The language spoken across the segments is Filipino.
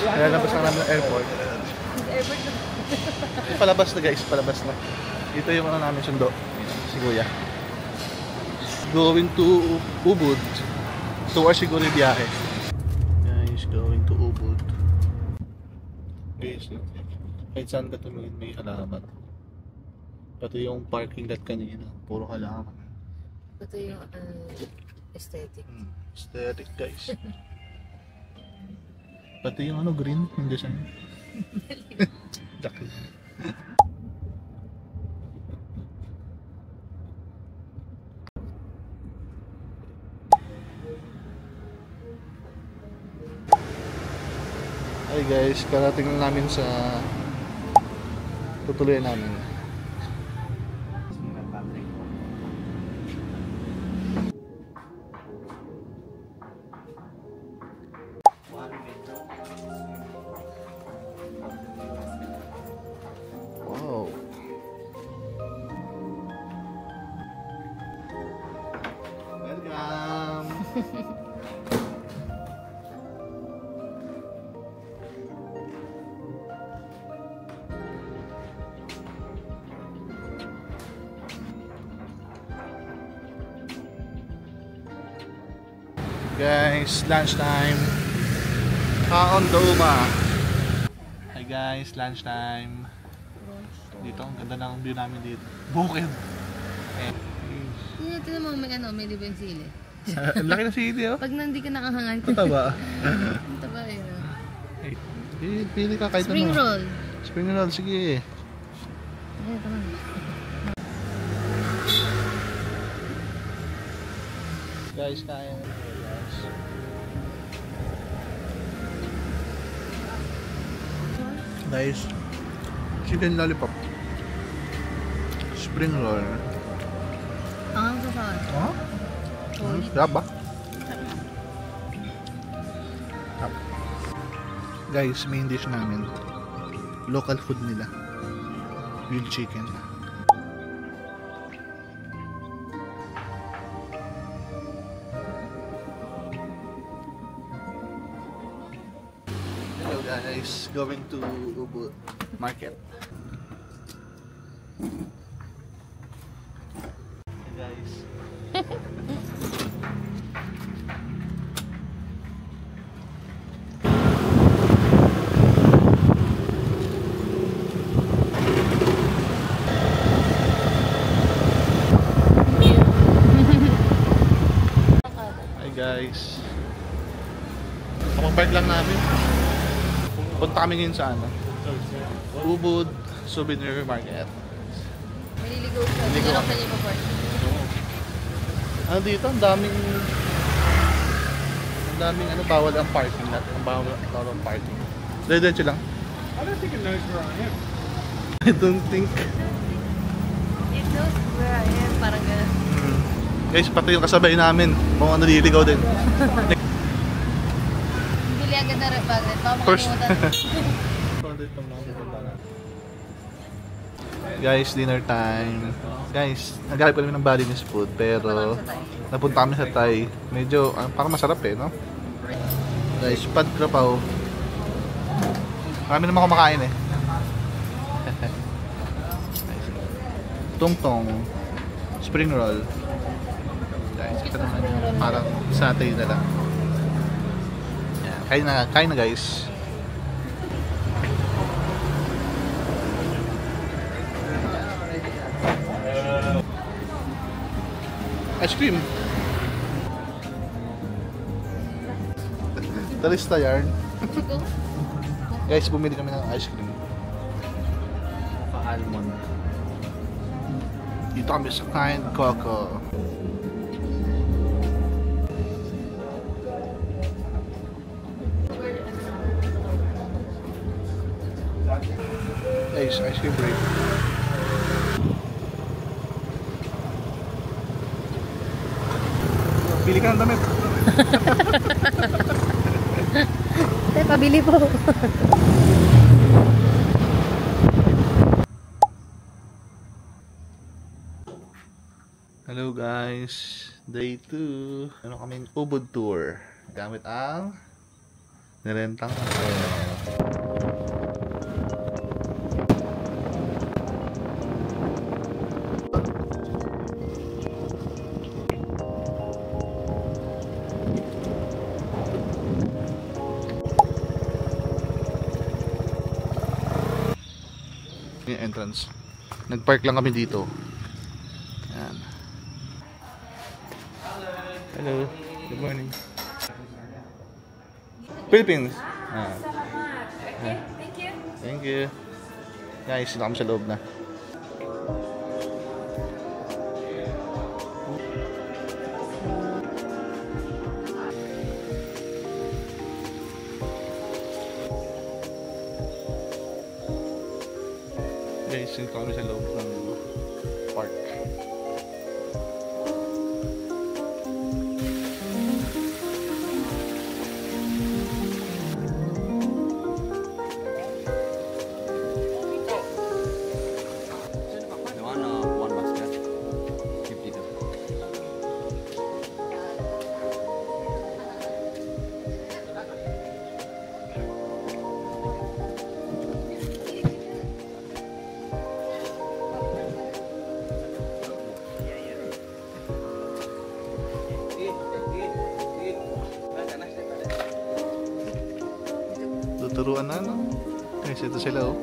Lalabas na namin ng airport. Airport na. Palabas na guys, palabas na. Dito yung ano namin sundo. Si Kuya. Going to Ubud. 2 hours siguro yung biyahe. Guys, going to Ubud. Guys, kahit saan ka tumingin may halaman. Pati yung parking lot kanina, puro halaman. Pati yung aesthetic. Aesthetic guys. Pati yung ano, green, yung design. Daki. Hi guys, karating na namin sa tutuloy namin. Wow. Welcome. Guys, lunchtime. On Doma. Hi guys, lunchtime. Dito, ang ganda ng view namin dito. Bukid. Tingnan mo, may libo yung sili. Ang laki ng sili oh. Pag nandi ka nakahangan. Ito ba? Ito ba yun? Pili ka kahit Spring roll. Spring roll, sige. Ito na. Guys, kaya na guys. Guys, chicken lollipop. Spring roll. Ang sa saan? Oh? Sarap ba? Guys, main dish namin. Local food nila. Grilled chicken. Hello guys, going to Ubud Market. Hey guys. Hi guys. Kapag-bike lang namin. Punta kami ngayon sa ano? Ubud Souvenir Market. Maliligaw siya. Maliligaw. Hindi lang siya ipa-park. Ano dito? Ang daming ano, bawal ang parking lot. Ang bawal ang parking. Diretso lang. I don't think it knows where I am. I don't think. It knows where I am. Parang gano'n. Guys, pati yung kasabay namin. Mukhang naliligaw din. Bili agad na rin bagay. Baka First. makalimutan. Guys, dinner time. Guys, naghanap kami ng Balinese food pero napunta kami sa Thai. Medyo parang masarap eh, no? Guys, pad krapaw. Marami naman kumakain eh. Tongtong. Spring roll. Guys, ito naman yung parang satay na lang. Yan, kain na guys. Ice cream. Talista yarn. Guys, bumili kami ng ice cream. Almond. Dito kami sa Kind Coco. Guys, ice cream break. Pili ka ng damit. Pabili po. Hello guys, day 2. Ano kami Ubud tour. Gamit ang nirentang yung entrance. Nag-park lang kami dito. Ayan. Hello. Good morning. Philippines. Ah. Okay, thank you. Thank you. Guys, sila kami sa loob na. Guys, sila kami sa loob ng park. One basket. 52. Tuturuan na, no? Guys, ito sila, oh.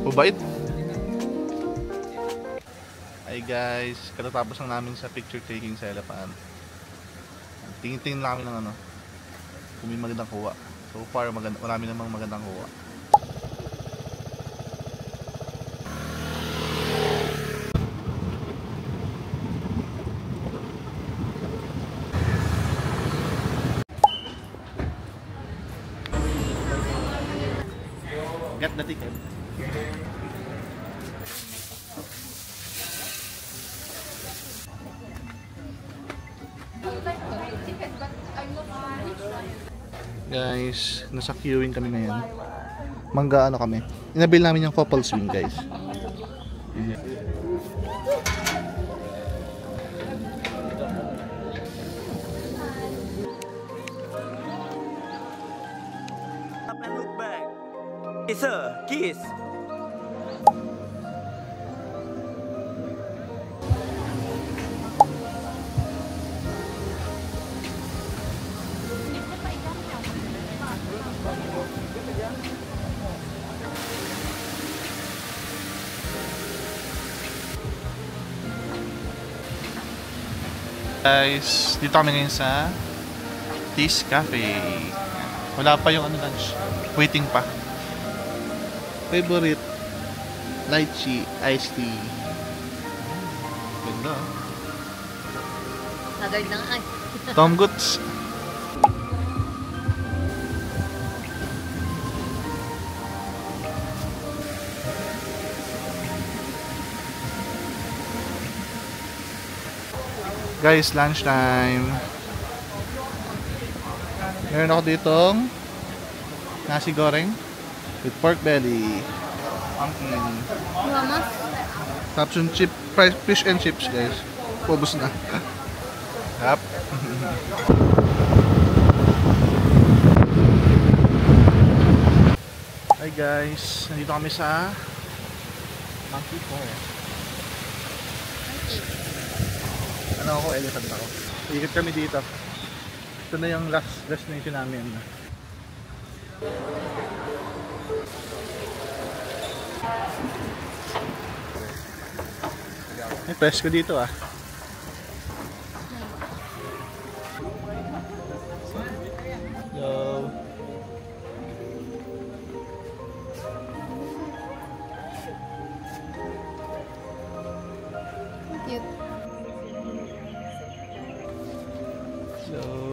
Mabait. Hi guys, katatapos lang namin sa picture taking sa Elephant. Tingin-tingin lang kami ng ano, kung may magandang kuha. So far, marami namang magandang kuha. Get the ticket. Guys, nasa queuing kami ngayon. Mangga ano kami. Inabil namin yung couple swing, guys. Up and look back. Yes, sir. Kiss. Guys, dito kami ngayon sa Tea's Cafe. Wala pa yung ano lunch. Waiting pa. Favorite lychee iced tea. Ganda. Haggard na nga. Tom Goods. Guys, lunch time. Meron ako ditong nasi goreng with pork belly. Pumpkin. Mama? Tapos yung fish and chips, guys. Pubos na. Yep. Hi guys, nandito kami sa Monkey Forest. Ano ako, elephant ako. Ikot kami dito. Ito na yung last destination namin. May presko dito ah. Hello. Cute. Hello.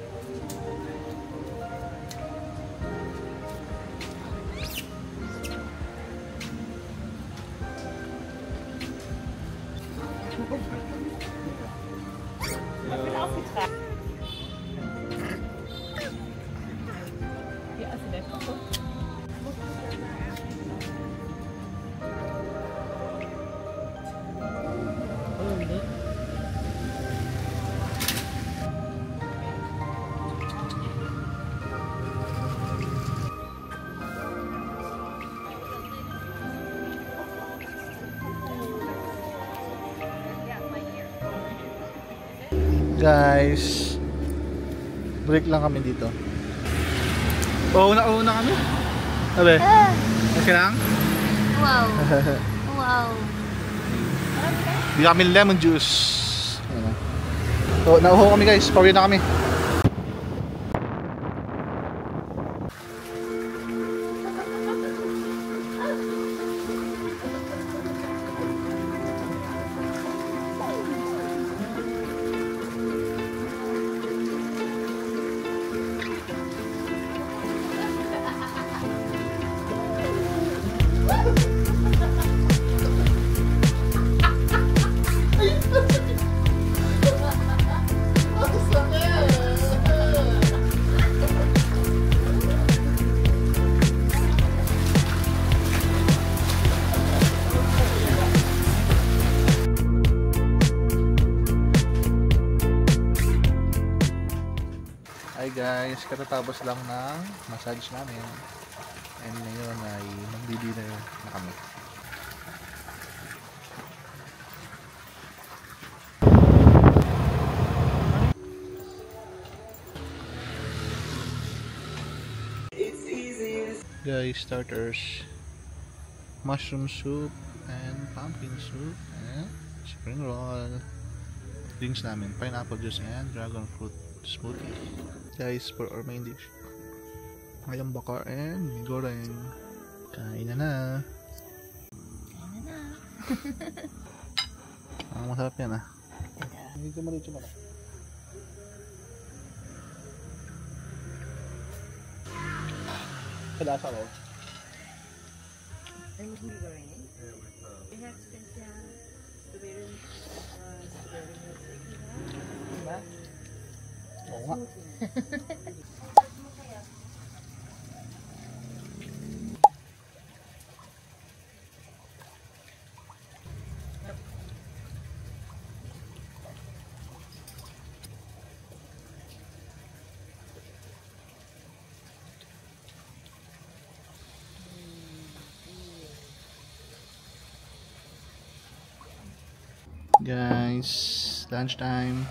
Guys, break lang kami dito. Una kami. Sabi, okay lang? Wow. Wow. Bigyan kami ng lemon juice. Ayan. So, nauho kami guys. Pauwi na kami. Hi guys, katatapos lang ng massage namin. And ngayon ay magdi-dinner na kami. Guys, starters. Mushroom soup and pumpkin soup and spring roll. Drinks namin, pineapple juice and dragon fruit smoothie. Guys, for our main dish, ayam bakar and mie goreng. Kain na na. Kain na. Ang masarap yan ah. Medyo maliit yung malaki. Kalasa ko. Ay, mie goreng. We have special strawberry. Diba? Oo nga. Guys, lunchtime.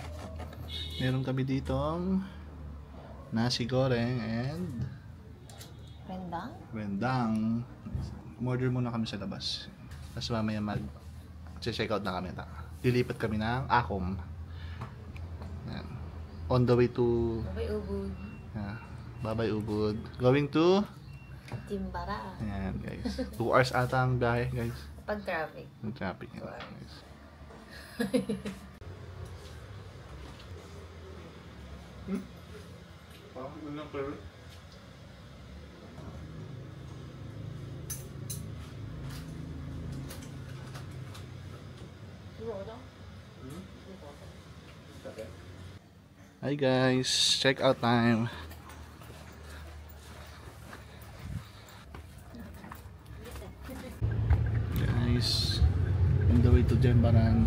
Meron kami ditong nasi goreng and Rendang? rendang. Order muna kami sa labas. Tapos mamaya mag-check out na kami. Lilipat kami ng Akom. Yan. On the way to Babay ubod. Babay Ubud. Going to Timbara. Ayan guys. 2 hours ata ang biyahe guys. Pag traffic. Yung traffic yan guys. Hi guys, check out time. Guys, on the way to Jembaran.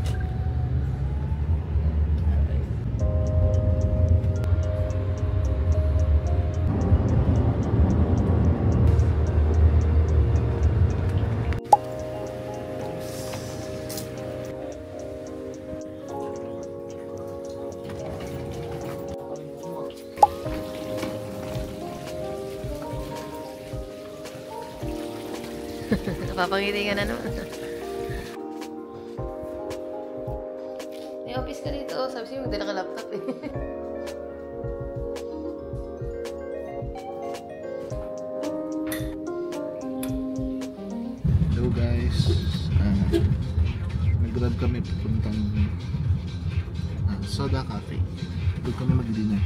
Napapangiti ka na naman. May office ka dito. Sabi siya, magdala ka laptop eh. Hello guys. Nag-grab kami papuntang Soda Cafe. Doon kami mag-dinner.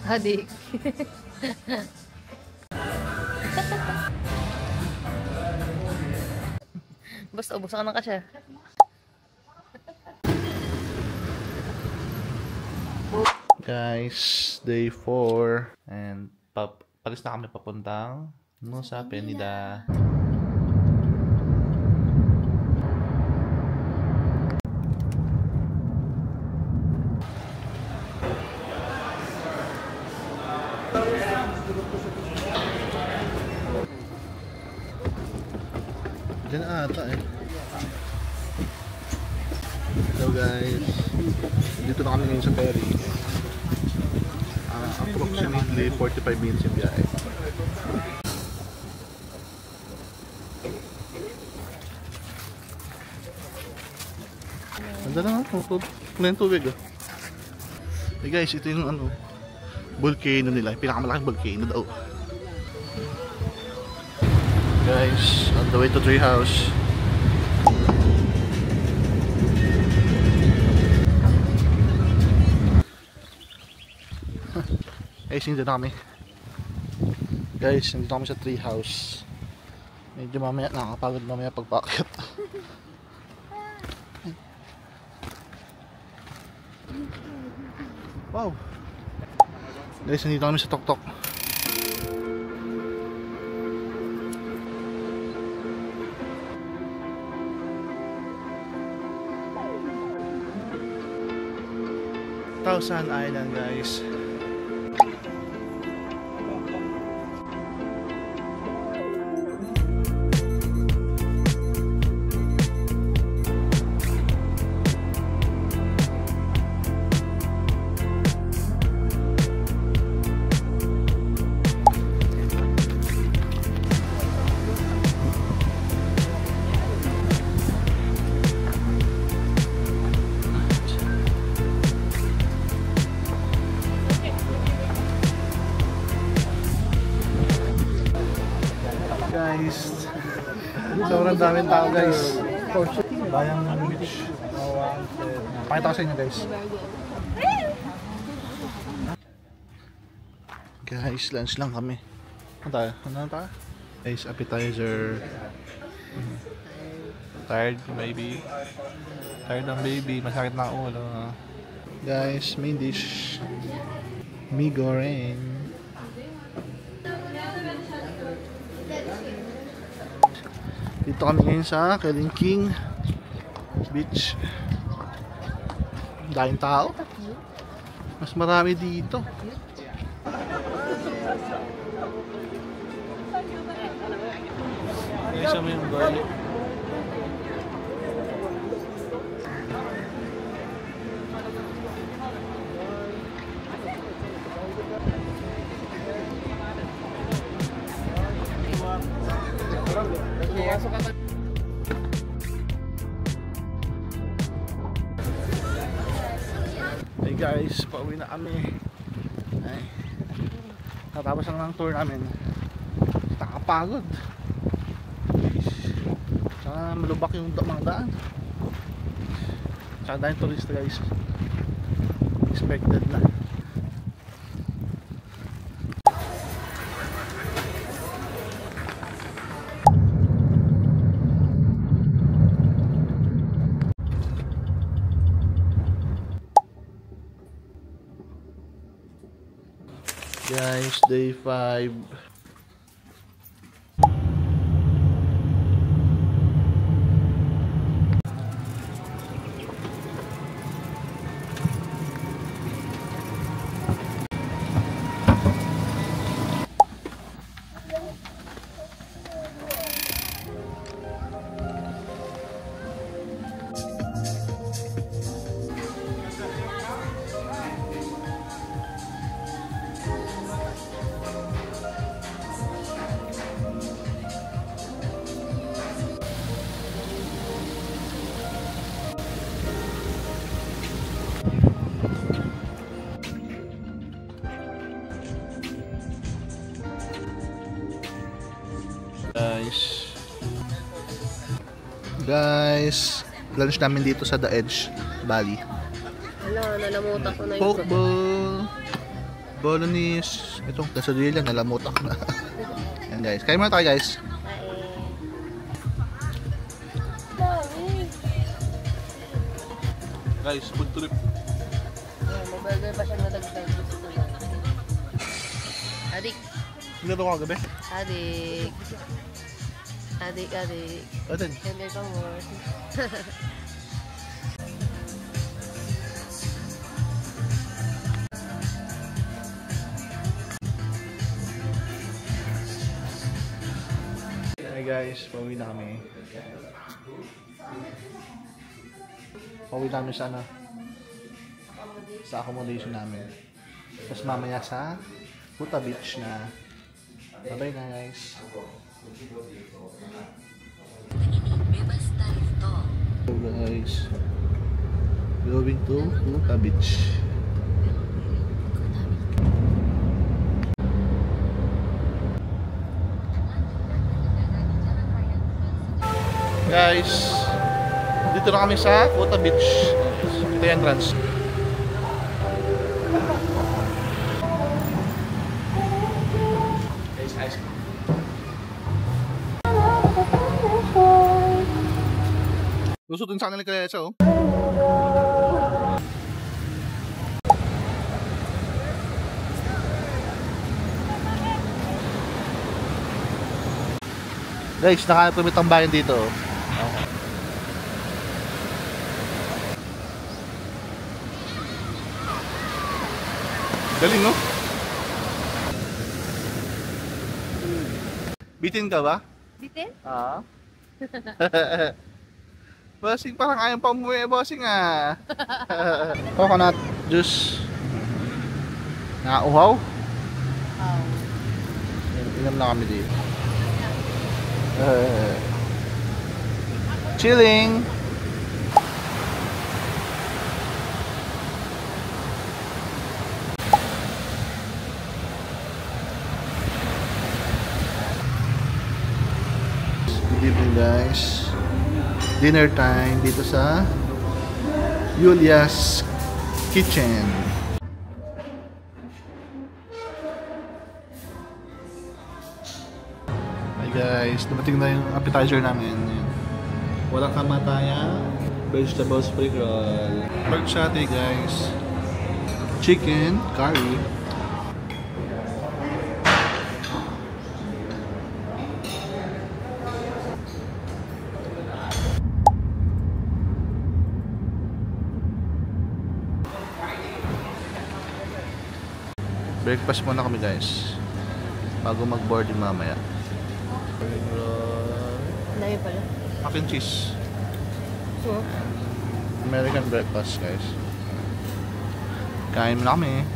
Adik. Basta ubos ka ng kasya. Guys, day 4 and palis na kami papuntang Nusa Penida. na ata eh. Hello guys. Dito na kami ngayon sa ferry. Approximately 45 minutes yung biyahe. Ganda na nga. Wala yung tubig ah. Hey guys, ito yung ano, volcano nila. Pinakamalaking volcano daw. Guys, on the way to Treehouse. Guys, nandito na kami. Guys, nandito kami sa Treehouse. Medyo mamaya, nakakapagod mamaya pagpakit. Wow! Guys, nandito kami sa Tok-Tok. Thousand Island guys. Guys, sobrang daming tao guys. Bayang beach. Pakita ko sa inyo guys. Guys, lunch lang kami. Ano tayo? Ano tayo? Guys, appetizer. Tired baby. Tired ang baby. Masakit na ulo. Guys, main dish. Mee goreng. Dito kami ngayon sa Kelingking Beach. Daming tao. Mas marami dito. Isa mo yung boy. Hey guys, pauwi na kami. Ay, natapos lang ng tour namin. Nakapagod. Tsaka malubak yung mga daan. Tsaka dahil turista guys. Expected na. Guys, day 5. Guys, lunch namin dito sa The Edge, Bali. Hala, nalamutak ko na yun. Poke bowl, bolognese, itong quesadilla, nalamutak na. Yan guys, kain muna tayo guys. Guys, food trip. Mag-burger pa siya nadagdag. Adik. Hindi ito ko kagabi. Adik. Adik. Atin. Hindi pa mo. Hi guys, pauwi na kami. Pauwi namin sana sa accommodation namin. Tapos mamaya sa Kuta Beach na. Bye-bye guys. So guys, going to Kuta Beach. Guys, dito na kami sa Kuta Beach. Ito yung entrance. Guys, ice cream. Lusutin sa kanila kaya siya, oh. Guys, nakahanap kami tambayan dito. Galing, no? Bitin ka ba? Bitin? Ah. Bossing, parang ayaw pa umuwi, bossing ah. Coconut juice. Nakauhaw? Wow. Inom na kami dito. Chilling. Good evening guys. Dinner time dito sa Julia's Kitchen. Hi guys, dumating na yung appetizer namin. Walang kamatayan, vegetable spring roll, pork satay guys, chicken curry, breakfast muna kami guys bago mag-boarding mamaya. Dami pala. Mac and cheese. So, American breakfast guys. Kain muna kami.